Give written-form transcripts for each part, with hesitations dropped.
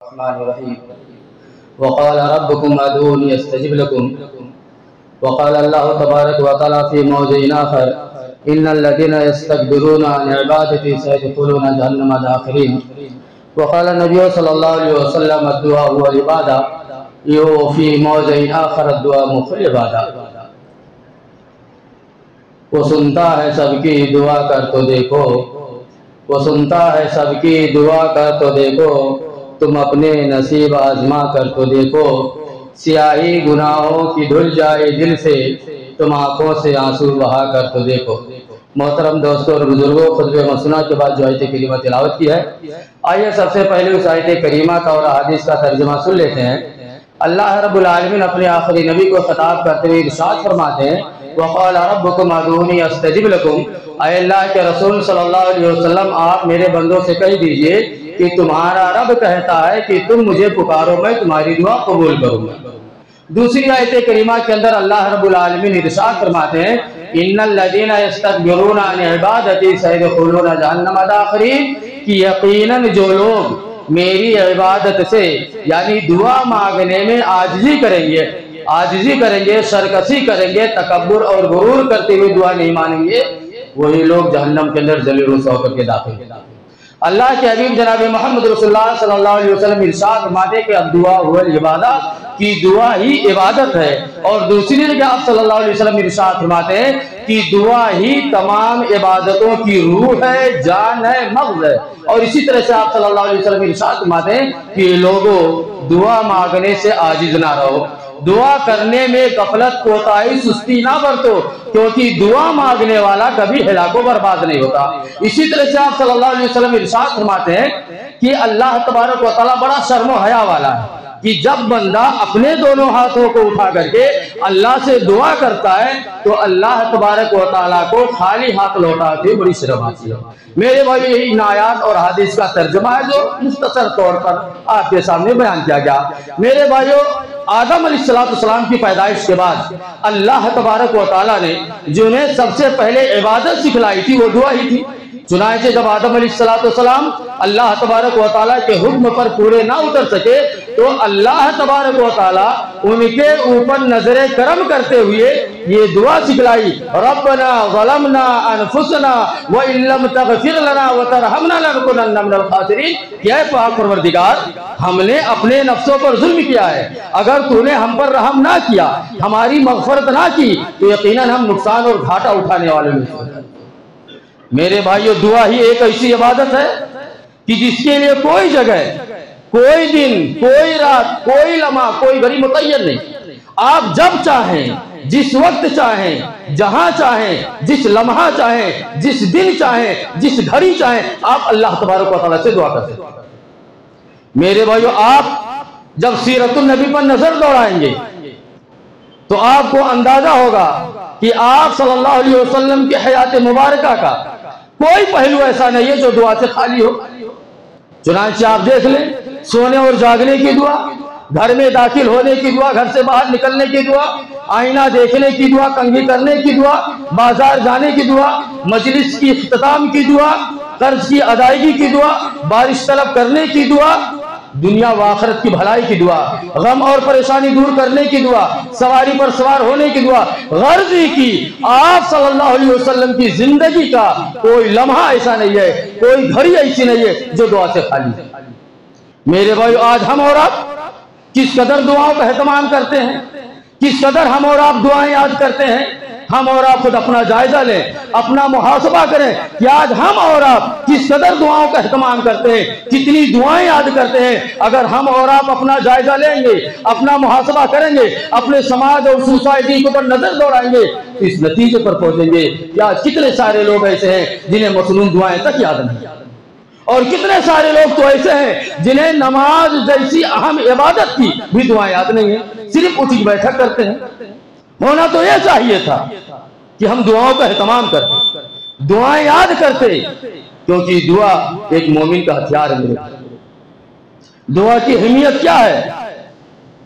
الرحمن الرحيم وقال ربكم ادعوني استجب لكم وقال الله تبارك وتعالى في موضع آخر ان الذين يستكبرون عن عبادتي سيدخلون جهنم داخرين وقال النبي صلى الله عليه وسلم الدعاء هو العبادة وفي موضع آخر الدعاء مخ العبادة وہ سنتا ہے سب کی دعا کر تو دیکھو وہ سنتا ہے سب کی دعا کر تو دیکھو تم اپنے نصیب آزما کر تو دیکھو سیاہی گناہوں کی دھل جائے دل سے تم آنکھوں سے آنسو بہا کر تو دیکھو۔ محترم دوستوں اور بزرگوں، خطبہ مسنہ کے بعد جو آیت کریمہ تلاوت کی ہے، آئیے سب سے پہلے اس آیت کریمہ کا اور احادیث کا ترجمہ سن لیتے ہیں۔ اللہ رب العالمین اپنے آخری نبی کو خطاب کرتے ہوئے ارشاد فرماتے ہیں وَقَالَ رَبُّكُمْ ادْعُونِي أَسْتَجِبْ لَكُمْ، اے اللہ کے رسول صلی اللہ علیہ وسلم آپ میرے بندوں سے کہہ دیجئے کہ تمہارا رب کہتا ہے کہ تم مجھے پکارو میں تمہاری دعا قبول کروں گا۔ دوسری آیت کریمہ کے اندر اللہ رب العالمین ارشاد فرماتے ہیں ان الذین یستکبرون عن عبادتی سیدخلون جہنم داخرین، کہ یقیناً جو لوگ میری عبادت سے یعنی دعا مانگنے میں عاجزی کریں گے سرکشی کریں گے، تکبر اور غرور کرتے ہوئے دعا نہیں مانیں گے، وہی لوگ جہنم کے اندر ذلیل رسوا ہو کر کے داخل ہیں۔ اللہ کے حبیب جناب محمد رسول اللہ صلی اللہ علیہ وسلم ارشاد فرماتے کہ الدعا هو العبادہ، کی دعا ہی عبادت ہے، اور دوسری جگہ آپ صلی اللہ علیہ وسلم ارشاد فرماتے ہیں کہ دعا ہی تمام عبادتوں کی روح ہے، جان ہے، مغز ہے، اور اسی طرح سے آپ صلی اللہ علیہ وسلم ارشاد فرماتے ہیں کہ لوگوں دعا مانگنے سے عاجز نہ رہو، دعا کرنے میں غفلت کوتاہی سستی نہ برتو، کیونکہ دعا مانگنے والا کبھی ہلاک و برباد نہیں ہوتا۔ اسی طرح سے آپ صلی اللہ علیہ وسلم ارشاد فرماتے ہیں کہ اللہ تبارک و تعالیٰ بڑا شرم و حیا والا ہے کہ جب بندہ اپنے دونوں ہاتھوں کو اٹھا کر کے اللہ سے دعا کرتا ہے تو اللہ تبارک و تعالیٰ کو خالی ہاتھ لوٹاتے بڑی شرم آتی ہے۔ میرے بھائی یہی ان آیات اور حدیث کا ترجمہ ہے جو مختصر طور پر آپ کے سامنے بیان کیا گیا۔ میرے بھائیو، آدم علیہ السلام کی پیدائش کے بعد اللہ تبارک و تعالیٰ نے جنہیں سب سے پہلے عبادت سکھلائی تھی وہ دعا ہی تھی۔ چنانچہ جب آدم علیہ السلام اللہ تبارک و تعالیٰ کے حکم پر پورے نہ اتر سکے تو اللہ تبارک و تعالیٰ ان کے اوپر نظر کرم کرتے ہوئے یہ دعا سکھلائی ربنا ظلمنا انفسنا وان لم تغفر لنا وترحمنا لنکونن من الخاسرین، کہ اے پاک پروردگار ہم نے اپنے نفسوں پر ظلم کیا ہے، اگر تو نے ہم پر رحم نہ کیا، ہماری مغفرت نہ کی تو یقیناً ہم نقصان اور گھاٹا اٹھانے والے میں سے۔ میرے بھائیو، دعا ہی ایک ایسی عبادت ہے کہ جس کے لیے کوئی جگہ، کوئی دن، کوئی رات، کوئی لمحہ، کوئی گھڑی متعین نہیں۔ آپ جب چاہیں، جس وقت چاہیں، جہاں چاہیں، جس لمحہ چاہیں، جس دن چاہیں، جس گھڑی چاہیں، آپ اللہ تبارک و تعالیٰ سے دعا کر سکتے ہیں۔ میرے بھائیو، آپ جب سیرت النبی پر نظر دوڑائیں گے تو آپ کو اندازہ ہوگا کہ آپ صلی اللہ علیہ وسلم کی حیات مبارکہ کا کوئی پہلو ایسا نہیں ہے جو دعا سے خالی ہو۔ چنانچہ آپ دیکھ لیں، سونے اور جاگنے کی دعا، گھر میں داخل ہونے کی دعا، گھر سے باہر نکلنے کی دعا، آئینہ دیکھنے کی دعا، کنگھی کرنے کی دعا، بازار جانے کی دعا، مجلس کی اختتام کی دعا، قرض کی ادائیگی کی دعا، بارش طلب کرنے کی دعا، دنیا و آخرت کی بھلائی کی دعا، غم اور پریشانی دور کرنے کی دعا، سواری پر سوار ہونے کی دعا، غرض کی آپ صلی اللہ علیہ وسلم کی زندگی کا کوئی لمحہ ایسا نہیں ہے، کوئی گھڑی ایسی نہیں ہے جو دعا سے خالی ہے۔ میرے بھائیو، آج ہم اور آپ کس قدر دعاؤں کا اہتمام کرتے ہیں، کس قدر ہم اور آپ دعائیں یاد کرتے ہیں۔ ہم اور آپ خود اپنا جائزہ لیں، اپنا محاسبہ کریں کہ آج ہم اور آپ کس قدر دعاؤں کا اہتمام کرتے ہیں، کتنی دعائیں یاد کرتے ہیں۔ اگر ہم اور آپ اپنا جائزہ لیں گے، اپنا محاسبہ کریں گے، اپنے سماج اور سوسائٹی کے اوپر نظر دوڑائیں گے، اس نتیجے پر پہنچیں گے کہ آج کتنے سارے لوگ ایسے ہیں جنہیں مسنون دعائیں تک یاد نہیں، اور کتنے سارے لوگ تو ایسے ہیں جنہیں نماز جیسی اہم عبادت کی بھی دعائیں یاد نہیں ہیں، صرف اٹھ بیٹھک کرتے ہیں۔ ہونا تو یہ چاہیے تھا کہ ہم دعاؤں کا اہتمام کرتے، دعائیں یاد کرتے، کیونکہ دعا ایک مومن کا ہتھیار ہے۔ دعا کی اہمیت کیا ہے،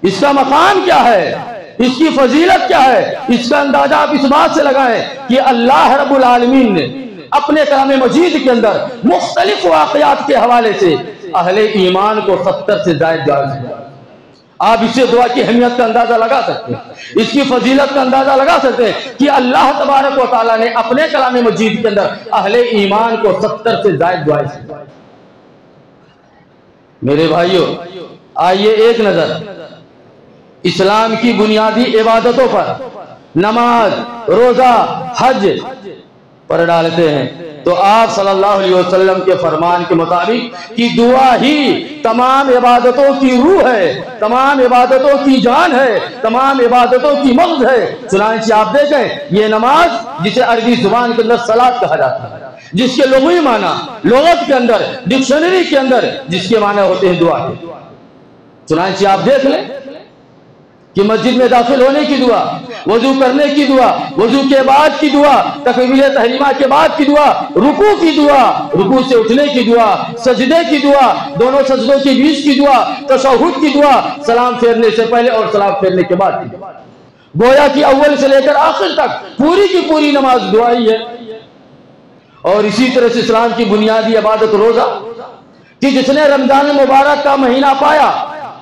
اس کا مقام کیا ہے، اس کی فضیلت کیا ہے، اس کا اندازہ آپ اس بات سے لگائیں کہ اللہ رب العالمین نے اپنے کلام مجید کے اندر مختلف واقعات کے حوالے سے اہل ایمان کو 70 سے زائد جائز ہے۔ آپ اس سے دعا کی اہمیت کا اندازہ لگا سکتے ہیں، اس کی فضیلت کا اندازہ لگا سکتے ہیں کہ اللہ تبارک و تعالیٰ نے اپنے کلام مجید کے اندر اہل ایمان کو 70 سے زائد جائز ہے۔ میرے بھائیوں، آئیے ایک نظر اسلام کی بنیادی عبادتوں پر، نماز، روزہ، حج پر ڈالتے ہیں تو آپ صلی اللہ علیہ وسلم کے فرمان کے مطابق کہ دعا ہی تمام عبادتوں کی روح ہے، تمام عبادتوں کی جان ہے، تمام عبادتوں کی مغز ہے۔ چنانچہ آپ دیکھیں یہ نماز جسے عربی زبان کے اندر صلاۃ کہا جاتا ہے، جس کے لغوی معنی لغت کے اندر، ڈکشنری کے اندر جس کے معنی ہوتے ہیں دعا کے۔ چنانچہ آپ دیکھ لیں کہ مسجد میں داخل ہونے کی دعا، وضو کرنے کی دعا، وضو کے بعد کی دعا، تکبیر تحریمہ کے بعد کی دعا، رکوع کی دعا، رکوع سے اٹھنے کی دعا، سجدے کی دعا، دونوں سجدوں کے بیچ کی دعا، تشہد کی دعا، سلام پھیرنے سے پہلے اور سلام پھیرنے کے بعد کی دعا۔ گویا کہ اول سے لے کر آخر تک پوری کی پوری نماز دعا ہی ہے۔ اور اسی طرح سے اسلام کی بنیادی عبادت روزہ، کہ جس نے رمضان المبارک کا مہینہ پایا،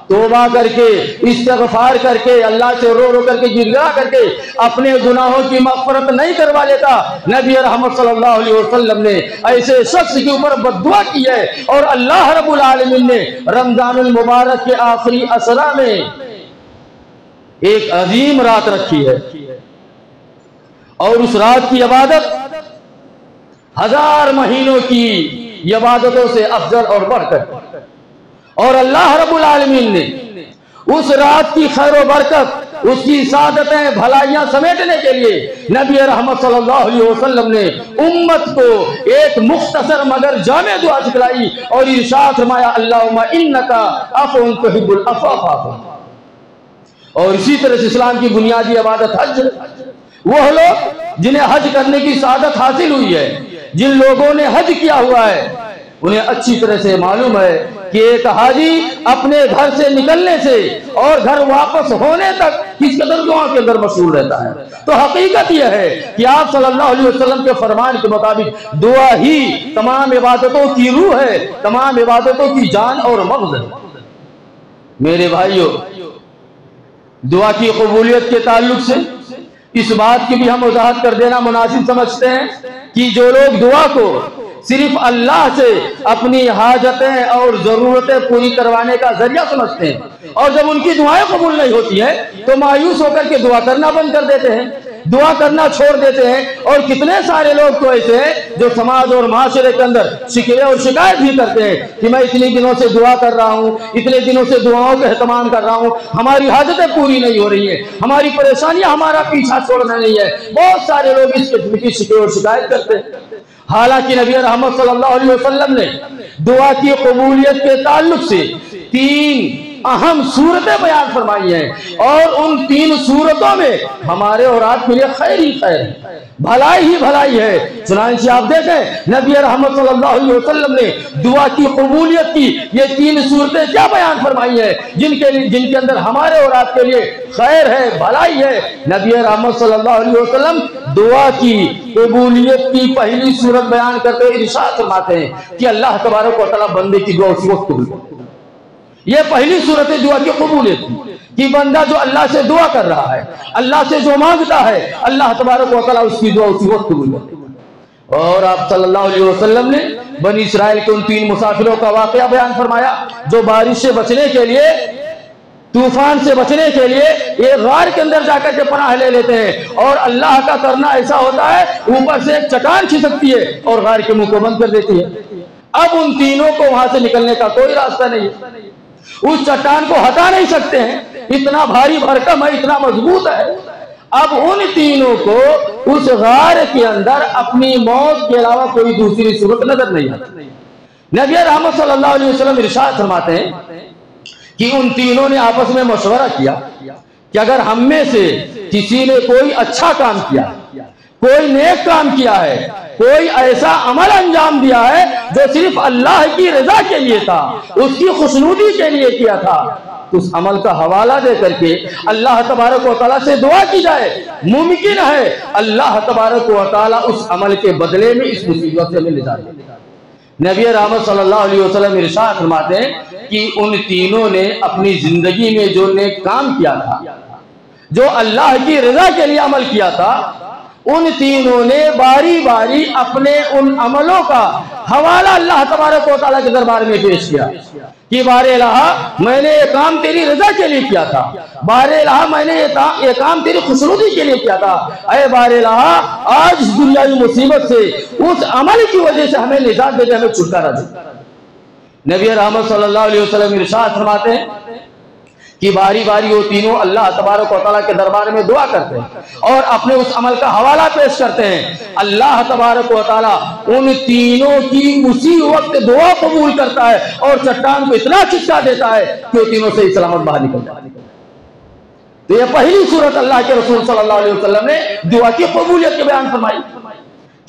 توبہ کر کے، استغفار کر کے، اللہ سے رو رو کر کے، گڑگڑا کر کے اپنے گناہوں کی مغفرت نہیں کروا لیتا، نبی رحمت صلی اللہ علیہ وسلم نے ایسے شخص کے اوپر بددعا کی ہے۔ اور اللہ رب العالمین نے رمضان المبارک کے آخری عشرہ میں ایک عظیم رات رکھی ہے، اور اس رات کی عبادت 1000 مہینوں کی عبادتوں سے افضل اور بڑھ کر، اور اللہ رب العالمین نے اس رات کی خیر و برکت، اس کی سعادتیں، بھلائیاں سمیٹنے کے لیے نبی رحمت صلی اللہ علیہ وسلم نے امت کو ایک مختصر مگر جامع دعا سکھلائی اور ارشاد فرمایا اللہم انکا عفو تحب العفو فاعف عنا۔ اور اسی طرح سے اسلام کی بنیادی عبادت حج، وہ لوگ جنہیں حج کرنے کی سعادت حاصل ہوئی ہے، جن لوگوں نے حج کیا ہوا ہے، انہیں اچھی طرح سے معلوم ہے کہ ایک حاجی اپنے گھر سے نکلنے سے اور گھر واپس ہونے تک کس قدر دعا کے اندر مشغول رہتا ہے۔ تو حقیقت یہ ہے کہ آپ صلی اللہ علیہ وسلم کے فرمان کے مطابق دعا ہی تمام عبادتوں کی روح ہے، تمام عبادتوں کی جان اور مغز ہے۔ میرے بھائیوں، دعا کی قبولیت کے تعلق سے اس بات کی بھی ہم وضاحت کر دینا مناسب سمجھتے ہیں کہ جو لوگ دعا کو صرف اللہ سے اپنی حاجتیں اور ضرورتیں پوری کروانے کا ذریعہ سمجھتے ہیں، اور جب ان کی دعائیں قبول نہیں ہوتی ہیں تو مایوس ہو کر کے دعا کرنا بند کر دیتے ہیں، دعا کرنا چھوڑ دیتے ہیں۔ اور کتنے سارے لوگ تو ایسے ہیں جو سماج اور معاشرے کے اندر شکوے اور شکایت بھی کرتے ہیں کہ میں اتنے دنوں سے دعا کر رہا ہوں، اتنے دنوں سے دعاؤں کا اہتمام کر رہا ہوں، ہماری حاجتیں پوری نہیں ہو رہی ہیں، ہماری پریشانیاں ہمارا پیچھا چھوڑنا نہیں ہے۔ بہت سارے لوگ اس قسم کی شکوے اور شکایت کرتے ہیں۔ حالانکہ نبی رحمت صلی اللہ علیہ وسلم نے دعا کی قبولیت کے تعلق سے 3 اہم صورتیں بیان فرمائی ہیں، اور ان 3 صورتوں میں ہمارے اور آپ کے لیے خیر ہی خیر ہے، بھلائی ہی بھلائی ہے۔ چنانچہ آپ دیکھیں نبی رحمت صلی اللہ علیہ وسلم نے دعا کی قبولیت کی یہ 3 صورتیں کیا بیان فرمائی ہیں جن کے اندر ہمارے اور آپ کے لیے خیر ہے، بھلائی ہے۔ نبی رحمت صلی اللہ علیہ وسلم دعا کی قبولیت کی پہلی صورت بیان کرتے ہوئے ارشاد فرماتے ہیں کہ اللہ تبارک و تعالیٰ بندے کی دعا اسی وقت قبول کرتا ہے۔ یہ پہلی صورت دعا کی قبولیت کہ بندہ جو اللہ سے دعا کر رہا ہے، اللہ سے جو مانگتا ہے، اللہ تبارک و تعالیٰ اس کی دعا اسی وقت قبول کرتا ہے۔ اور آپ صلی اللہ علیہ وسلم نے بنی اسرائیل کے ان 3 مسافروں کا واقعہ بیان فرمایا جو بارش سے بچنے کے لیے، طوفان سے بچنے کے لیے ایک غار کے اندر جا کر کے پناہ لے لیتے ہیں، اور اللہ کا کرنا ایسا ہوتا ہے اوپر سے ایک چٹان کھسکتی ہے اور غار کے منہ کو بند کر دیتی ہے۔ اب ان تینوں کو وہاں سے نکلنے کا کوئی راستہ نہیں ہے، اس چٹان کو ہٹا نہیں سکتے ہیں، اتنا بھاری بھرکم ہے، اتنا مضبوط ہے۔ اب ان تینوں کو اس غار کے اندر اپنی موت کے علاوہ کوئی دوسری صورت نظر نہیں آتی۔ نبی رحمت صلی اللہ علیہ وسلم ارشاد فرماتے ہیں کہ ان تینوں نے آپس میں مشورہ کیا کہ اگر ہم میں سے کسی نے کوئی اچھا کام کیا، کوئی نیک کام کیا ہے، کوئی ایسا عمل انجام دیا ہے جو صرف اللہ کی رضا کے لیے تھا، اس کی خوشنودی کے لیے کیا تھا، اس عمل کا حوالہ دے کر کے اللہ تبارک و تعالیٰ سے دعا کی جائے، ممکن ہے اللہ تبارک و تعالیٰ اس عمل کے بدلے میں اس مصیبت سے نجات دے۔ نبی رحمت صلی اللہ علیہ وسلم ارشاد فرماتے ہیں کہ ان تینوں نے اپنی زندگی میں جو نیک کام کیا تھا، جو اللہ کی رضا کے لیے عمل کیا تھا، ان تینوں نے باری باری اپنے ان عملوں کا حوالہ اللہ تبارک و تعالیٰ کے دربار میں پیش کیا کہ بار الہ میں نے یہ کام تیری رضا کے لیے کیا تھا، بار الہ میں نے یہ کام تیری خوشنودی کے لیے کیا تھا، اے بار الہ آج اس دنیاوی مصیبت سے اس عمل کی وجہ سے ہمیں نجات دے دے، ہمیں چھٹکارا دے۔ نبی رحمت صلی اللہ علیہ وسلم ارشاد فرماتے ہیں کہ باری باری وہ تینوں اللہ تبارک و تعالیٰ کے دربار میں دعا کرتے ہیں اور اپنے اس عمل کا حوالہ پیش کرتے ہیں۔ اللہ تبارک و تعالیٰ ان تینوں کی اسی وقت دعا قبول کرتا ہے اور چٹان کو اتنا چچا دیتا ہے کہ وہ تینوں سے سلامت باہر نکل جاتا ہے۔ تو یہ پہلی صورت اللہ کے رسول صلی اللہ علیہ وسلم نے دعا کی قبولیت کے بیان فرمائی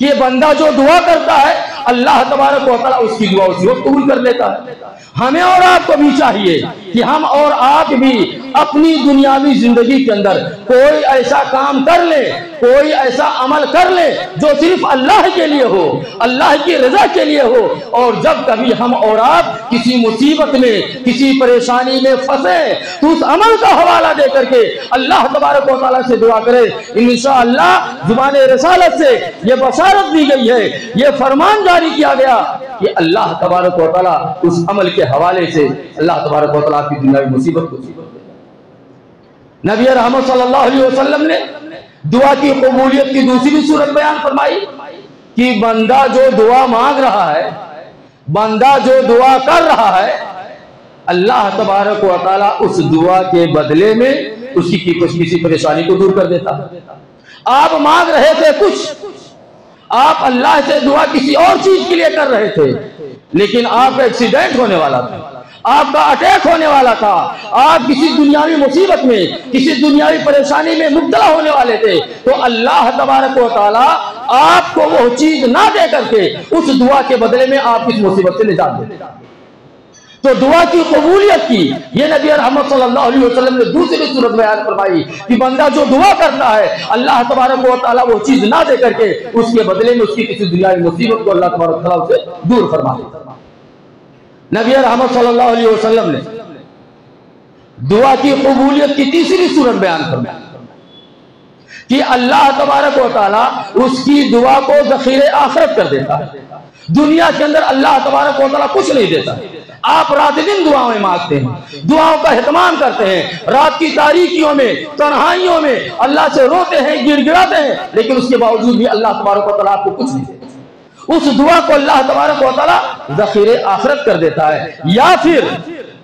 کہ یہ بندہ جو دعا کرتا ہے اللہ تبارک و تعالیٰ اس کی دعا اسی وقت قبول کر لیتا ہے۔ ہمیں اور آپ کو بھی چاہیے کہ ہم اور آپ بھی اپنی دنیاوی زندگی کے اندر کوئی ایسا کام کر لیں، کوئی ایسا عمل کر لیں جو صرف اللہ کے لیے ہو، اللہ کی رضا کے لیے ہو، اور جب کبھی ہم اور آپ کسی مصیبت میں، کسی پریشانی میں پھنسے تو اس عمل کا حوالہ دے کر کے اللہ تبارک و تعالیٰ سے دعا کرے۔ انشاءاللہ زبان رسالت سے یہ بشارت دی گئی ہے، یہ فرمان جاری کیا گیا کہ اللہ تبارک و تعالیٰ اس عمل کے حوالے سے اللہ تبارک و تعالیٰ کی دنیاوی مصیبت کو نبی رحمت صلی اللہ علیہ وسلم نے دعا کی قبولیت کی دوسری صورت بیان فرمائی کہ بندہ جو دعا مانگ رہا ہے، بندہ جو دعا کر رہا ہے، اللہ تبارک و تعالیٰ اس دعا کے بدلے میں اس کی کسی پریشانی کو دور کر دیتا ہے۔ آپ مانگ رہے تھے کچھ، آپ اللہ سے دعا کسی اور چیز کے لیے کر رہے تھے، لیکن آپ کا ایکسیڈنٹ ہونے والا تھا، آپ کا اٹیک ہونے والا تھا، آپ کسی دنیاوی مصیبت میں، کسی دنیاوی پریشانی میں مبتلا ہونے والے تھے، تو اللہ تبارک و تعالیٰ آپ کو وہ چیز نہ دے کر کے اس دعا کے بدلے میں آپ اس مصیبت سے نجات دے۔ تو دعا کی قبولیت کی یہ نبی رحمت صلی اللہ علیہ وسلم نے دوسری صورت بیان فرمائی کہ بندہ جو دعا کرتا ہے اللہ تبارک و تعالیٰ وہ چیز نہ دے کر کے اس کے بدلے میں اس کی کسی دنیاوی مصیبت کو اللہ تبارک و تعالیٰ سے دور فرما دیتا ہے۔ نبی رحمت صلی اللہ علیہ وسلم نے دعا کی قبولیت کی تیسری صورت بیان فرمائی کہ اللہ تبارک و تعالیٰ اس کی دعا کو ذخیرے آخرت کر دیتا ہے۔ دنیا کے اندر اللہ تبارک و تعالیٰ کچھ نہیں دیتا، آپ رات دن دعاؤں مانگتے ہیں، دعاؤں کا اہتمام کرتے ہیں، رات کی تاریکیوں میں، تنہائیوں میں اللہ سے روتے ہیں، گڑ گڑاتے ہیں، لیکن اس کے باوجود بھی اللہ تبارک و تعالیٰ آپ کو کچھ نہیں دیتا۔ اس دعا کو اللہ تبارک و تعالیٰ ذخیرے آخرت کر دیتا ہے، یا پھر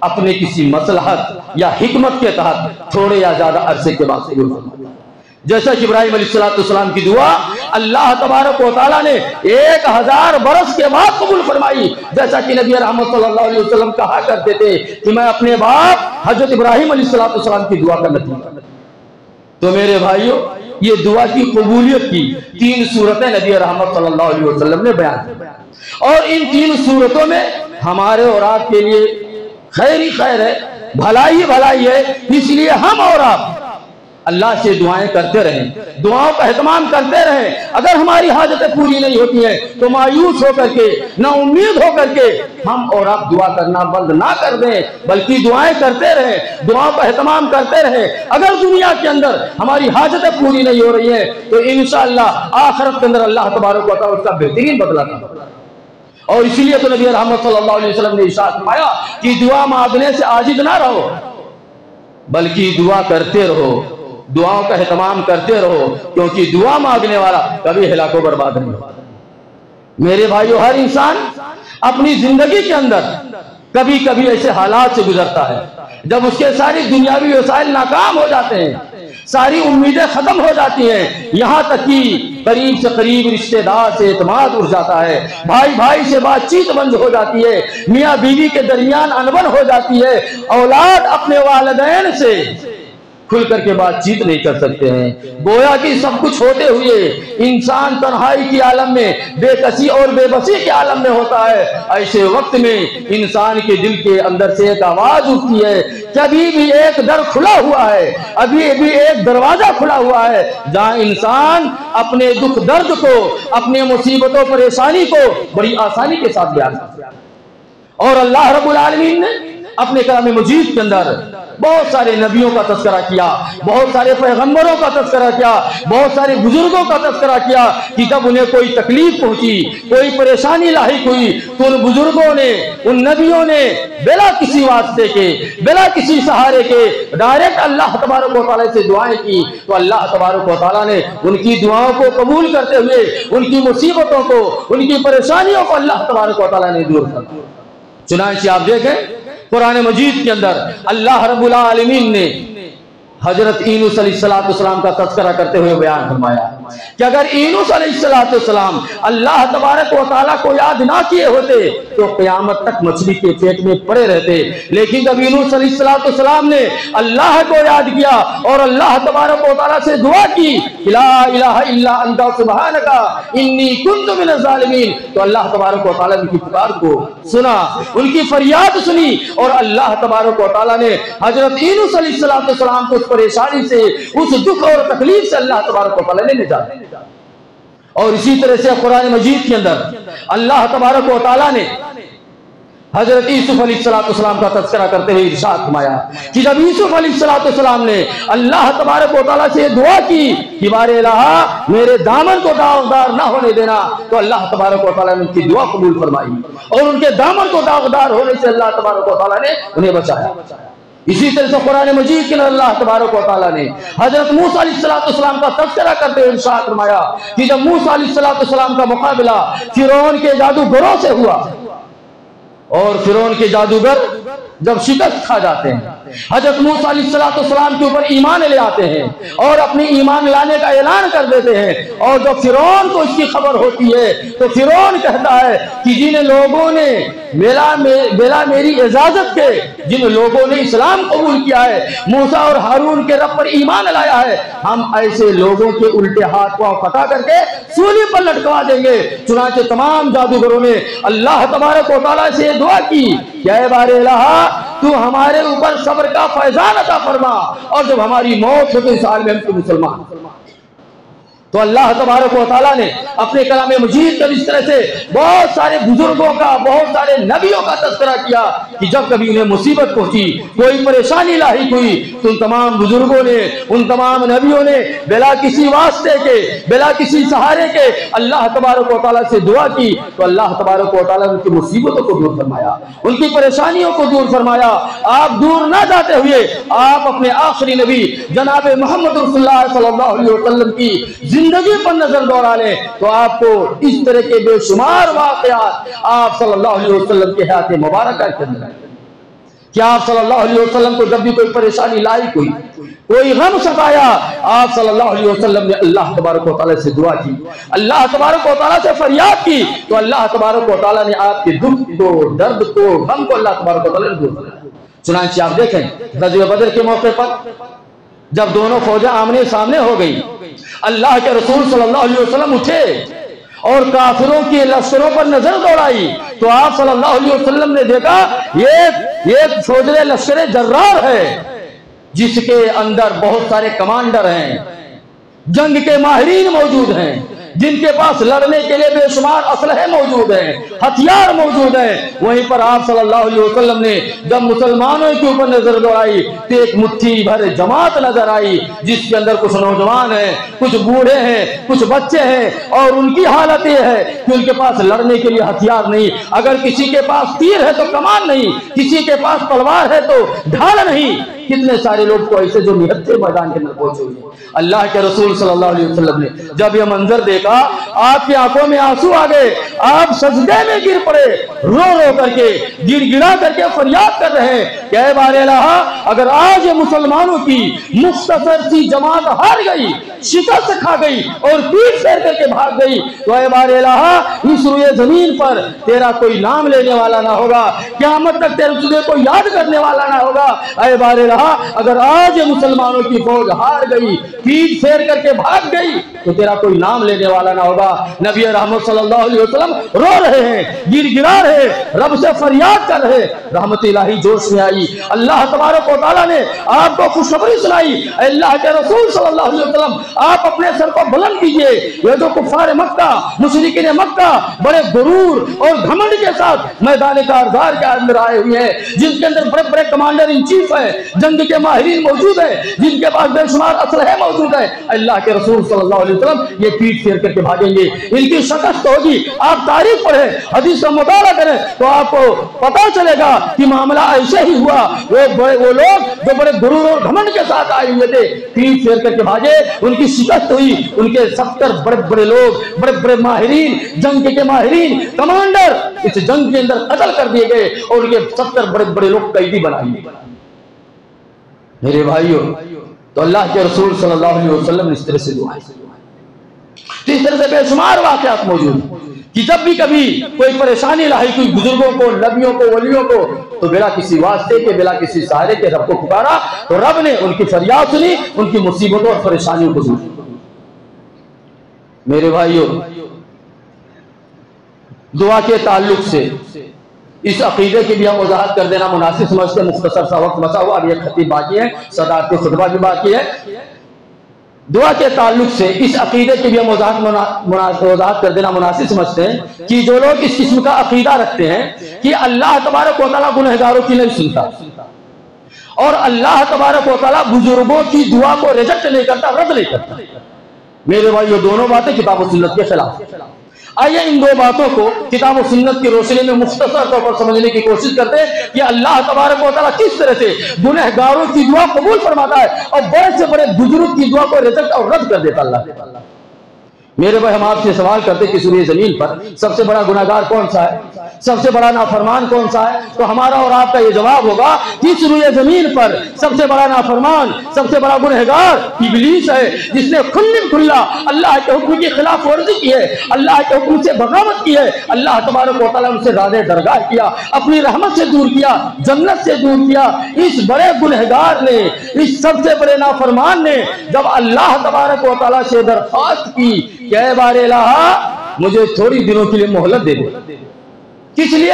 اپنے کسی مصلحت یا حکمت کے تحت تھوڑے یا زیادہ عرصے کے بعد قبول فرماتا ہے۔ جیسا کہ ابراہیم علیہ السلام کی دعا اللہ تبارک و تعالیٰ نے 1000 برس کے بعد قبول فرمائی، جیسا کہ نبی رحمت صلی اللہ علیہ وسلم کہا کرتے تھے کہ میں اپنے باپ حضرت ابراہیم علیہ السلام کی دعا کا نتیجہ۔ تو میرے بھائیوں، یہ دعا کی قبولیت کی 3 صورتیں نبی رحمت صلی اللہ علیہ وسلم نے بیان کی، اور ان 3 صورتوں میں ہمارے اور آپ کے لیے خیر ہی خیر ہے، بھلائی ہی بھلائی ہے۔ اس لیے ہم اور آپ اللہ سے دعائیں کرتے رہیں، دعاؤں کا اہتمام کرتے رہیں۔ اگر ہماری حاجتیں پوری نہیں ہوتی ہیں تو مایوس ہو کر کے، نا امید ہو کر کے ہم اور آپ دعا کرنا بند نہ کر دیں، بلکہ دعائیں کرتے رہیں، دعاؤں کا اہتمام کرتے رہیں۔ اگر دنیا کے اندر ہماری حاجتیں پوری نہیں ہو رہی ہیں تو انشاءاللہ آخرت کے اندر اللہ تبارک و تعالیٰ اس کا بہترین بدلہ دے۔ اور اسی لیے تو نبی رحمت صلی اللہ علیہ وسلم نے ارشاد فرمایا کہ دعا مانگنے سے عاجز نہ رہو، بلکہ دعا کرتے رہو، دعاؤں کا اہتمام کرتے رہو، کیونکہ دعا مانگنے والا کبھی ہلاک و برباد نہیں ہوتا۔ میرے بھائیو، ہر انسان اپنی زندگی کے اندر کبھی کبھی ایسے حالات سے گزرتا ہے جب اس کے ساری دنیاوی وسائل ناکام ہو جاتے ہیں، ساری امیدیں ختم ہو جاتی ہیں، یہاں تک کہ قریب سے قریب رشتہ دار سے اعتماد اٹھ جاتا ہے، بھائی بھائی سے بات چیت بند ہو جاتی ہے، میاں بیوی کے درمیان انبن ہو جاتی ہے، اولاد اپنے والدین سے کھل کر کے بات چیت نہیں کر سکتے ہیں۔ گویا کہ سب کچھ ہوتے ہوئے انسان تنہائی کی عالم میں، بے کسی اور بے بسی کے عالم میں ہوتا ہے۔ ایسے وقت میں انسان کے دل کے اندر سے ایک آواز اٹھتی ہے کہ ابھی بھی ایک در کھلا ہوا ہے، ابھی بھی ایک دروازہ کھلا ہوا ہے جہاں انسان اپنے دکھ درد کو، اپنے مصیبتوں پریشانی کو بڑی آسانی کے ساتھ بیان کرتا ہے۔ اور اللہ رب العالمین نے اپنے کلام مجید کے اندر بہت سارے نبیوں کا تذکرہ کیا، بہت سارے پیغمبروں کا تذکرہ کیا، بہت سارے بزرگوں کا تذکرہ کیا کہ جب انہیں کوئی تکلیف پہنچی، کوئی پریشانی لاحق ہوئی تو ان بزرگوں نے، ان نبیوں نے بلا کسی واسطے کے، بلا کسی سہارے کے ڈائریکٹ اللہ تبارک و تعالیٰ سے دعائیں کی، تو اللہ تبارک و تعالیٰ نے ان کی دعاؤں کو قبول کرتے ہوئے ان کی مصیبتوں کو، ان کی پریشانیوں کو اللہ تبارک و تعالیٰ نے دور کر دیا۔ چنانچہ آپ دیکھیں قرآن مجید کے اندر اللہ رب العالمین نے حضرت یونس علیہ السلام کا تذکرہ کرتے ہوئے بیان فرمایا کہ اگر یونس علیہ السلام اللہ تبارک و تعالیٰ کو یاد نہ کیے ہوتے تو قیامت تک مچھلی کے پیٹ میں پڑے رہتے، لیکن جب یونس علیہ السلام نے اللہ کو یاد کیا اور اللہ تبارک و تعالیٰ سے دعا کی لا الہ الا انت سبحانک انی کنت من الظالمین، تو اللہ تبارک و تعالیٰ نے ان کی پکار کو سنا، ان کی فریاد سنی، اور اللہ تبارک و تعالیٰ نے حضرت یونس علیہ السلام کو پریشانی سے، اس دکھ اور تکلیف سے اللہ تبارک و تعالیٰ نے نجات دی۔ اور اسی طرح سے قرآن مجید کے اندر اللہ تبارک و تعالیٰ نے حضرت یوسف علیہ السلام کا تذکرہ کرتے ہوئے ارشاد فرمایا کہ جب یوسف علیہ السلام نے اللہ تبارک و تعالیٰ سے دعا کی کہ بار الہ میرے دامن کو داغدار نہ ہونے دینا، تو اللہ تبارک و تعالیٰ نے ان کی دعا قبول فرمائی اور ان کے دامن کو داغدار ہونے سے اللہ تبارک و تعالیٰ نے انہیں بچایا۔ اسی طرح سے قرآن مجید کے اندر اللہ تبارک و تعالیٰ نے حضرت موسیٰ علیہ السلام کا تذکرہ کرتے ہوئے ارشاد فرمایا کہ جب موسیٰ علیہ السلام کا مقابلہ فرعون کے جادوگروں سے ہوا، اور فرعون کے جادوگر جب شکست کھا جاتے ہیں، حضرت موسیٰ علیہ السلام کے اوپر ایمان لے آتے ہیں اور اپنی ایمان لانے کا اعلان کر دیتے ہیں، اور جب فرعون کو اس کی خبر ہوتی ہے تو فرعون کہتا ہے کہ جن لوگوں نے بلا میری اجازت کے، جن لوگوں نے اسلام قبول کیا ہے، موسیٰ اور ہارون کے رب پر ایمان لایا ہے، ہم ایسے لوگوں کے الٹے ہاتھ پاؤں قطع کر کے سولی پر لٹکوا دیں گے۔ چنانچہ تمام جادوگروں نے اللہ تبارک و تعالیٰ سے دعا کی کہ اے بار الہ تو ہمارے اوپر صبر کا فیضان عطا فرما، اور جب ہماری موت ہو تو اس حال میں ہم کو مسلمان۔ تو اللہ تبارک و تعالیٰ نے اپنے کلام مجید پر اس طرح سے بہت سارے بزرگوں کا، بہت سارے نبیوں کا تذکرہ کیا کہ جب کبھی انہیں مصیبت پہنچی، کوئی پریشانی لاحق ہوئی، تو ان تمام بزرگوں نے، ان تمام نبیوں نے بلا کسی واسطے کے، بلا کسی سہارے کے اللہ تبارک و تعالیٰ سے دعا کی، تو اللہ تبارک و تعالیٰ نے ان کی مصیبتوں کو دور فرمایا، ان کی پریشانیوں کو دور فرمایا۔ آپ دور نہ جاتے ہوئے آپ اپنے آخری نبی جناب محمد رسول اللہ صلی اللہ علیہ وسلم کی زندگی پر نظر دوڑا لیں تو آپ کو اس طرح کے بے شمار واقعات آپ صلی اللہ علیہ وسلم کے حیات مبارکہ کے اندر ہیں کہ آپ صلی اللہ علیہ وسلم کو جب بھی کوئی پریشانی لاحق ہوئی، کوئی غم ستایا، آپ صلی اللہ علیہ وسلم نے اللہ تبارک و تعالیٰ سے دعا کی، اللہ تبارک و تعالیٰ سے فریاد کی، تو اللہ تبارک و تعالیٰ نے آپ کے دکھ کو، درد کو، غم کو اللہ تبارک و تعالیٰ نے دور کیا۔ چنانچہ آپ دیکھیں غزوہ بدر کے موقع پر جب دونوں فوجیں آمنے سامنے ہو گئی، اللہ کے رسول صلی اللہ علیہ وسلم اٹھے اور کافروں کی لشکروں پر نظر دوڑائی، تو آپ صلی اللہ علیہ وسلم نے دیکھا یہ فوج لشکر جرار ہے جس کے اندر بہت سارے کمانڈر ہیں، جنگ کے ماہرین موجود ہیں، جن کے پاس لڑنے کے لیے بے شمار اسلحے موجود ہیں، ہتھیار موجود ہیں۔ وہیں پر آپ صلی اللہ علیہ وسلم نے جب مسلمانوں کے اوپر نظر دوڑائی تو ایک مٹھی بھر جماعت نظر آئی جس کے اندر کچھ نوجوان ہیں، کچھ بوڑھے ہیں، کچھ بچے ہیں، اور ان کی حالت یہ ہے کہ ان کے پاس لڑنے کے لیے ہتھیار نہیں، اگر کسی کے پاس تیر ہے تو کمان نہیں، کسی کے پاس تلوار ہے تو ڈھال نہیں۔ کتنے سارے لوگ تو ایسے جو نہتے میدان کے اندر پہنچے ہوئے ہیں۔ اللہ کے رسول صلی اللہ علیہ وسلم نے جب یہ منظر دیکھا دیکھا آپ کی آنکھوں میں آنسو آ گئے, آپ سجدے میں گر پڑے, رو رو کر کے گر گڑا کر کے فریاد کر رہے ہیں کہ اے بار الہ, اگر آج مسلمانوں کی مختصر سی جماعت ہار گئی, شکست کھا گئی اور پیٹ پھیر کر کے بھاگ گئی, تو اے بار الہ اس روئے زمین پر تیرا کوئی نام لینے والا نہ ہوگا, قیامت تک تجھے کوئی یاد کرنے والا نہ ہوگا. اے بار الہ, اگر آج مسلمانوں کی فوج ہار گئی, پیٹ پھیر کر کے بھاگ گئی, تو تیرا کوئی نام لینے والا نہ ہوگا. نبی رحمت صلی اللہ علیہ وسلم رو رہے ہیں, گر گرا رہے, رب سے فریاد کر رہے. رحمت الہی جوش میں آئی, اللہ تبارک و تعالیٰ نے آپ کو خوشخبری سنائی. اے اللہ کے رسول صلی اللہ علیہ وسلم, آپ اپنے سر کو بلند کیجئے. یہ جو کفار مکہ, مشرکین مکہ بڑے غرور اور گھمنڈ کے ساتھ میدان کارزار کے اندر آئے ہوئے ہیں, جن کے اندر بڑے بڑے کمانڈر ان چیف ہیں, جنگ کے ماہرین موجود ہیں, جن کے پاس بے شمار اسلحے موجود ہیں. اللہ کے رسول صلی اللہ علیہ وسلم یہ پیٹ پھیر کر کے بھاگیں گے, ان کی شکست ہوگی. آپ تاریخ پڑھیں, حدیث کا مطالعہ کریں, تو آپ کو پتا چلے گا کہ معاملہ ایسے ہی ہوا. وہ لوگ جو بڑے غرور اور گھمنڈ کے ساتھ آئے ہوئے تھے, پیٹ پھیر کر کے بھاگے, ان کی شکست ہوئی. ان کے 70 بڑے بڑے لوگ, بڑے بڑے ماہرین, جنگ کے ماہرین, کمانڈر اس جنگ کے اندر قتل کر دیے گئے, اور ان کے 70 بڑے بڑے لوگ قیدی بنائے گئے. میرے بھائیوں, تو اللہ کے رسول صلی اللہ علیہ وسلم نے اس طرح سے دعائیں, تو اس طرح سے بے شمار واقعات موجود ہیں کہ جب بھی کبھی کوئی پریشانی لاحق ہوئی بزرگوں کو, نبیوں کو, ولیوں کو, تو بلا کسی واسطے کے, بلا کسی سہارے کے رب کو پکارا, تو رب نے ان کی فریاد سنی, ان کی مصیبتوں اور پریشانیوں کو سنی. میرے بھائیوں, دعا کے تعلق سے اس عقیدے کی بھی ہم وضاحت کر دینا مناسب سمجھتے ہیں. مختصر سا وقت بچا ہوا, اب ایک خطیب باقی ہے, صدارتی خطبہ بھی باقی ہے. دعا کے تعلق سے اس عقیدے کی بھی ہم وضاحت کر دینا مناسب سمجھتے ہیں کہ جو لوگ اس قسم کا عقیدہ رکھتے ہیں کہ اللہ تبارک و تعالیٰ گنہگاروں کی نہیں سنتا, اور اللہ تبارک و تعالیٰ بزرگوں کی دعا کو ریجیکٹ نہیں کرتا, رد نہیں کرتا. میرے بھائی, یہ دونوں باتیں کتاب و سنت کے خلاف. آئیے ان دو باتوں کو کتاب و سنت کی روشنی میں مختصر طور پر سمجھنے کی کوشش کرتے ہیں کہ اللہ تبارک و تعالیٰ کس طرح سے گنہگاروں کی دعا قبول فرماتا ہے, اور بڑے سے بڑے بزرگ کی دعا کو ریجیکٹ اور رد کر دیتا اللہ. میرے بھائی, ہم آپ سے سوال کرتے کہ سورہ زمین پر سب سے بڑا گنہگار کون سا ہے, سب سے بڑا نافرمان کون سا ہے؟ تو ہمارا اور آپ کا یہ جواب ہوگا کہ سورہ زمین پر سب سے بڑا نافرمان, سب سے بڑا گنہگار ابلیس ہے, جس نے کھلا اللہ کے حکم کی خلاف ورزی کی ہے, اللہ کے حکم سے بغاوت کی ہے. اللہ تبارک و تعالیٰ سے زیادہ درگاہ کیا, اپنی رحمت سے دور کیا, جنت سے دور کیا. اس بڑے گنہگار نے, اس سب سے بڑے نافرمان نے جب اللہ تبارک و تعالیٰ سے درخواست کی کہ اے بار الہ مجھے تھوڑی دنوں کے لیے مہلت دے دے, کس لیے؟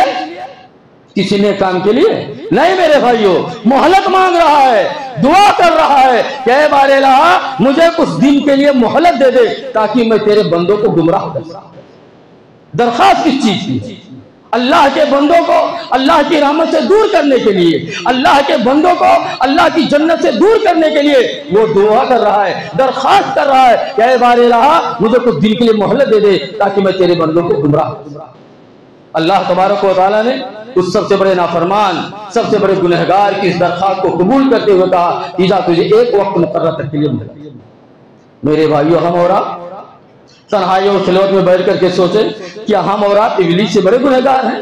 کسی نے کام کے لیے نہیں. میرے بھائیوں, مہلت مانگ رہا ہے, دعا کر رہا ہے کہ اے بار الہ مجھے کچھ دن کے لیے مہلت دے دے تاکہ میں تیرے بندوں کو گمراہ کر سکوں. درخواست کس چیز کی؟ اللہ کے بندوں کو اللہ کی رحمت سے دور کرنے کے لیے, اللہ کے بندوں کو اللہ کی جنت سے دور کرنے کے لیے وہ دعا کر رہا ہے, درخواست کر رہا ہے کہ اے بار الہ مجھے کچھ دن کے لیے مہلت دے دے تاکہ میں تیرے بندوں کو گمراہ کروں. اللہ تبارک و تعالیٰ نے اس سب سے بڑے نافرمان, سب سے بڑے گنہگار کی اس درخواست کو قبول کرتے ہوئے کہا کہ جا تجھے ایک وقت مقرر تک کے لیے مہلت. میرے بھائیو, ہم اور آپ تنہائی اور خلوت میں بیٹھ کر کے سوچیں کہ ہم اور آپ ابلیس سے بڑے گنہگار ہیں,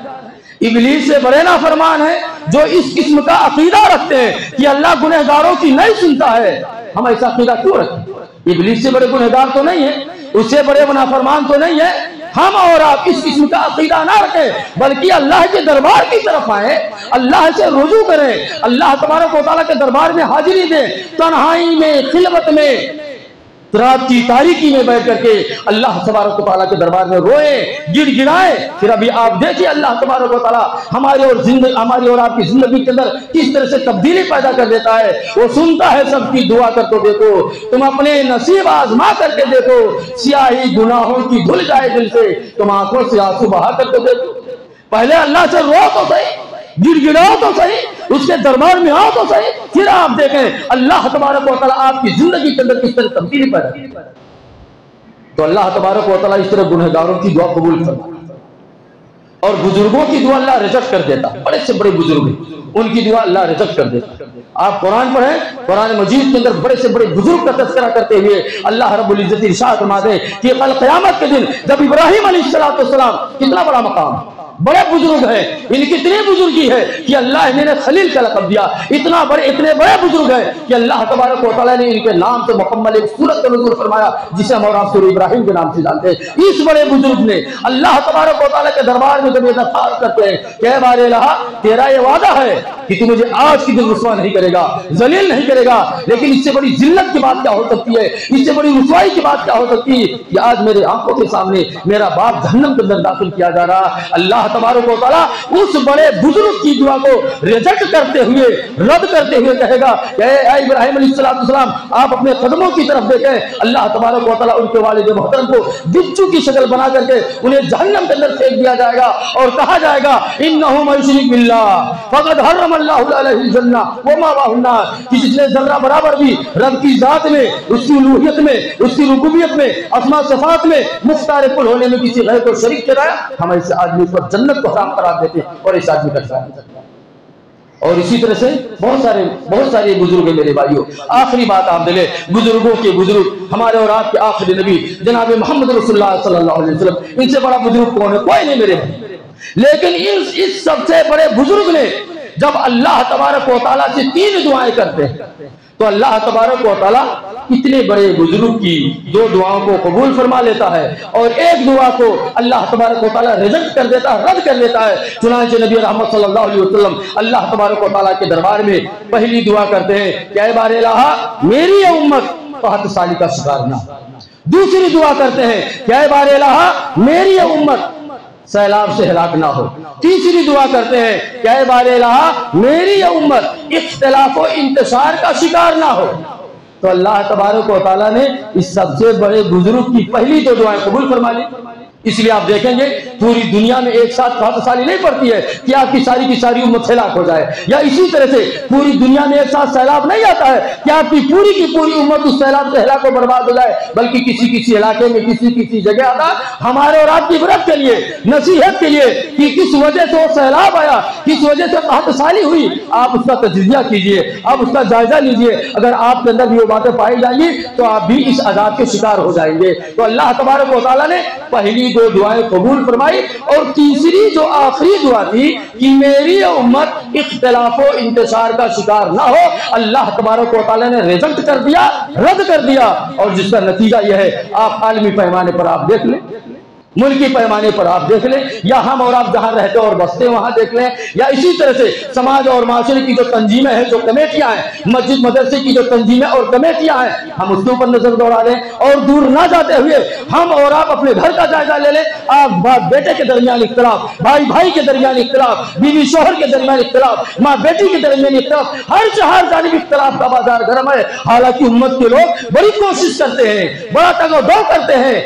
ابلیس سے بڑے نافرمان ہیں جو اس قسم کا عقیدہ رکھتے ہیں کہ اللہ گنہگاروں کی نہیں سنتا ہے. ہم ایسا عقیدہ کیوں رکھتے ہیں؟ ابلیس سے بڑے گنہگار تو نہیں ہیں, اس سے بڑے نافرمان تو نہیں ہیں. ہم اور آپ اس قسم کا عقیدہ نہ رکھیں بلکہ اللہ کے دربار کی طرف آئیں, اللہ سے رجوع کریں, اللہ تبارک و تعالیٰ کے دربار میں حاضری دیں, تنہائی میں, خلوت میں, رات کی تاریکی میں بیٹھ کر کے اللہ تبارک و تعالیٰ کے دربار میں روئیں, گڑ گڑائیں. پھر ابھی آپ دیکھیں اللہ تبارک و تعالیٰ ہماری اور آپ کی زندگی کے اندر کس طرح سے تبدیلی پیدا کر دیتا ہے. وہ سنتا ہے سب کی دعا کر تو دیکھو, تم اپنے نصیب آزما کر کے دیکھو, سیاہی گناہوں کی دھل جائے دل سے, تم آنکھوں سے آنسو بہا کر تو دیکھو. پہلے اللہ سے رو تو صحیح, گڑ گڑاؤ تو صحیح, اس کے دربار میں آؤ تو صحیح, پھر آپ دیکھیں اللہ تبارک و تعالیٰ آپ کی زندگی کے اندر کس طرح تبدیلی پیدا کرتا ہے. تو اللہ تبارک و تعالیٰ اس طرح گنہگاروں کی دعا قبول کرتا ہے, اور بزرگوں کی دعا اللہ ریجیکٹ کر دیتا. بڑے سے بڑے بزرگ ان کی دعا اللہ رجب کر دیتا ہے۔ آپ قرآن پڑھیں، قرآن مجید کے اندر بڑے سے بڑے بزرگ کا تذکرہ کرتے ہوئے اللہ رب العزت ارشاد فرماتے ہیں کہ کل قیامت کے دن جب ابراہیم علیہ السلام، کتنا بڑا مقام، بڑے بزرگ ہیں، ان کی اتنی بزرگی ہے کہ اللہ انہیں خلیل کا لقب دیا، اتنے بڑے بزرگ ہیں کہ اللہ تبارک و تعالیٰ نے ان کے نام سے مکمل ایک سورت کا نزول فرمایا جسے ہم اور آپ سورہ ابراہیم کے نام سے جانتے ہیں۔ اس بڑے بزرگ نے اللہ تبارک و تعالیٰ کے دربار میں جب یہ درخواست کرتے ہیں کہ اے بار الہ، تیرا یہ وعدہ ہے کہ تو مجھے آج کی دن رسوا نہیں کرے گا، ذلیل نہیں کرے گا، لیکن اس سے بڑی ذلت کی بات کیا ہو سکتی ہے، اس سے بڑی رسوائی کی بات کیا ہو سکتی ہے کہ آج میرے آنکھوں کے سامنے میرا باپ جہنم کے اندر داخل کیا جا رہا۔ اللہ تبارک و تعالیٰ اس بڑے بزرگ کی دعا کو ریجیکٹ کرتے ہوئے، رد کرتے ہوئے کہے گا کہ اے ابراہیم علیہ السلام، آپ اپنے قدموں کی طرف دیکھیں۔ اللہ تبارک و تعالیٰ ان کے والد محترم کو بچھو کی شکل بنا کر کے انہیں جہنم کے اندر پھینک دیا جائے گا اور کہا جائے گا انہ من یشرک باللہ فقد حرم اللہ علیہ الجنہ ومأواہ النار، کہ جس نے ذرہ برابر بھی رب کی ذات میں، اس کی الوہیت میں، اس کی ربوبیت میں، اسماء صفات میں، مختار کل ہونے میں کسی غیر کو شریک ٹھہرایا، ہم ایسے آدمی کو جنت کو حرام قرار دیتے ہیں اور ایسا آدمی کا ساتھ نہیں سکتا۔ اور اسی طرح سے بہت سارے بزرگ ہیں میرے بھائیوں۔ آخری بات آپ دلے، بزرگوں کے بزرگ، ہمارے اور آپ کے آخری نبی جناب محمد رسول اللہ صلی اللہ علیہ وسلم، ان سے بڑا بزرگ کون ہے؟ کوئی نہیں میرے بھائی۔ لیکن اس سب سے بڑے بزرگ نے جب اللہ تبارک و تعالیٰ سے 3 دعائیں کرتے ہیں تو اللہ تبارک و تعالیٰ اتنے بڑے بزرگ کی 2 دعاؤں کو قبول فرما لیتا ہے اور ایک دعا کو اللہ تبارک و تعالیٰ ریجیکٹ کر دیتا ہے، رد کر دیتا ہے۔ چنانچہ نبی رحمت صلی اللہ علیہ وسلم اللہ تبارک و تعالیٰ کے دربار میں پہلی دعا کرتے ہیں کہ اے بار الہ، میری یہ امت قحط سالی کا شکار نہ ہو۔ دوسری دعا کرتے ہیں کہ اے بار الہ، میری یہ امت سیلاب سے ہلاک نہ ہو۔ تیسری دعا کرتے ہیں کہ اے بار الہ، میری یہ امت اختلاف و انتشار کا شکار نہ ہو۔ تو اللہ تبارک و تعالیٰ نے اس سب سے بڑے بزرگ کی پہلی 2 دعائیں قبول فرما لی۔ اس لیے آپ دیکھیں گے پوری دنیا میں ایک ساتھ قحط سالی نہیں پڑتی ہے کہ آپ کی ساری امت ہلاک ہو جائے، یا اسی طرح سے پوری دنیا میں ایک ساتھ سیلاب نہیں آتا ہے کہ آپ کی پوری امت اس سیلاب سے ہلاک و برباد ہو جائے، بلکہ کسی علاقے میں کسی جگہ آتا ہمارے اور آپ کی عبرت کے لیے، نصیحت کے لیے کہ کس وجہ سے وہ سیلاب آیا، کس وجہ سے قحط سالی ہوئی۔ آپ اس کا تجزیہ کیجئے، آپ اس کا جائزہ لیجئے، اگر آپ کے اندر بھی وہ باتیں پائی جائیں گی تو آپ بھی اس عذاب کے شکار ہو جائیں گے۔ تو اللہ تبارک و تعالیٰ نے پہلی 2 دعائیں قبول فرمائی اور تیسری جو آخری دعا تھی کہ میری امت اختلاف و انتشار کا شکار نہ ہو، اللہ تبارک و تعالیٰ نے ریجیکٹ کر دیا، رد کر دیا، اور جس کا نتیجہ یہ ہے آپ عالمی پیمانے پر آپ دیکھ لیں، ملکی پیمانے پر آپ دیکھ لیں، یا ہم اور آپ جہاں رہتے اور بستے وہاں دیکھ لیں، یا اسی طرح سے سماج اور معاشرے کی جو تنظیمیں ہیں، جو کمیٹیاں ہیں، مسجد مدرسے کی جو تنظیمیں اور کمیٹیاں ہیں، ہم اس کے اوپر نظر دوڑا لیں، اور دور نہ جاتے ہوئے ہم اور آپ اپنے گھر کا جائزہ لے لیں۔ آپ باپ بیٹے کے درمیان اختلاف، بھائی کے درمیان اختلاف، بیوی شوہر کے درمیان اختلاف، ماں بیٹی کے درمیان اختلاف، ہر جانب اختلاف کا بازار گرم ہے۔ حالانکہ امت کے لوگ بڑی کوشش کرتے ہیں، بڑا تگ و دو کرتے ہیں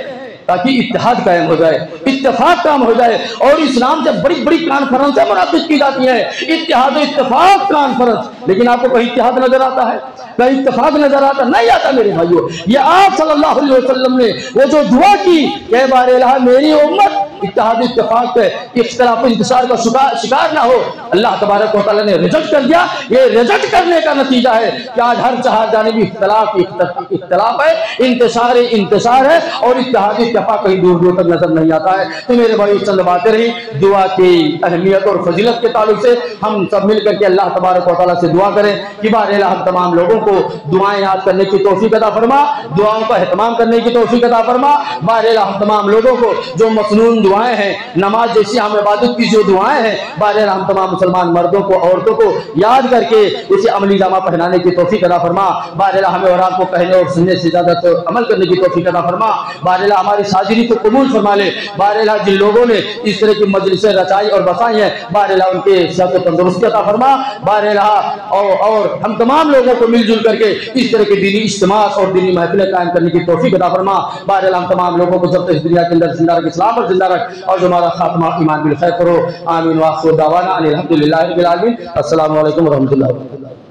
تاکہ اتحاد قائم ہو جائے، اتفاق کام ہو جائے، اور اسلام سے بڑی کانفرنسیں منعقد کی جاتی ہیں، اتحاد و اتفاق کانفرنس، لیکن آپ کو کہیں اتحاد نظر آتا ہے؟ کہیں اتفاق نظر آتا نہیں آتا میرے بھائیو۔ یہ آپ صلی اللہ علیہ وسلم نے وہ جو دعا کی کہ بار الہ میری امت اتحاد اتفاق پہ اختلاف و انتشار کا شکار نہ ہو، اللہ تبارک و تعالیٰ نے ریجیکٹ کر دیا۔ یہ ریجیکٹ کرنے کا نتیجہ ہے کہ آج ہر جانبی اختلاف ہے، انتشار ہے، اور اتحاد اتفاق کہیں دور تک نظر نہیں آتا ہے۔ تو میرے بھائی چند باتیں رہی دعا کی اہمیت اور فضیلت کے تعلق سے، ہم سب مل کر کے اللہ تبارک و تعالیٰ سے دعا کریں کہ بار الہ ہم تمام لوگوں کو دعائیں یاد کرنے کی توفیق عطا فرما، دعاؤں کا اہتمام کرنے کی توفیق عطا فرما۔ بار الہ ہم تمام لوگوں کو جو مسنون دعائیں ہیں، نماز جیسی ہم عبادت کی جو دعائیں ہیں، بار الہ ہم تمام مسلمان مردوں کو، عورتوں کو یاد کر کے اسے عملی جامہ پہنانے کی توفیق عطا فرما۔ بار الہ ہمیں اور آپ کو کہنے اور سننے سے زیادہ تو عمل کرنے کی توفیق عطا فرما۔ بار الہ ہماری حاضری کو قبول فرما لے۔ بار الہ جن لوگوں نے اس طرح کی مجلسیں رچائی اور بسائی ہیں، بار الہ ان کے صحت و تندرستی عطا فرما۔ بار الہ اور ہم تمام لوگوں کو مل جل کر کے اس طرح کے دینی اجتماعات اور دینی محفلیں قائم کرنے کی توفیق عطا فرما۔ بار الہ ہم تمام لوگوں کو جب تک اس دنیا کے اندر زندہ رکھ، اسلام پر زندہ رکھ، اور جو ہمارا خاتمہ ایمان بالخیر کرو۔ آمین وآخر دعوانا ان الحمد للہ رب العالمین۔ السلام علیکم ورحمۃ اللہ وبرکاتہ۔